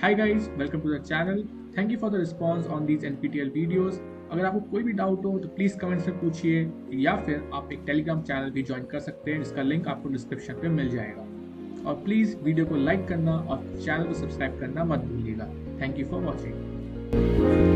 Hi guys, welcome to the channel. Thank you for the response on these NPTEL videos. अगर आपको कोई भी डाउट हो तो प्लीज़ कमेंट्स में पूछिए या फिर आप एक टेलीग्राम चैनल भी ज्वाइन कर सकते हैं जिसका लिंक आपको डिस्क्रिप्शन पे मिल जाएगा। और प्लीज़ वीडियो को लाइक करना और चैनल को सब्सक्राइब करना मत भूलिएगा। Thank you for watching.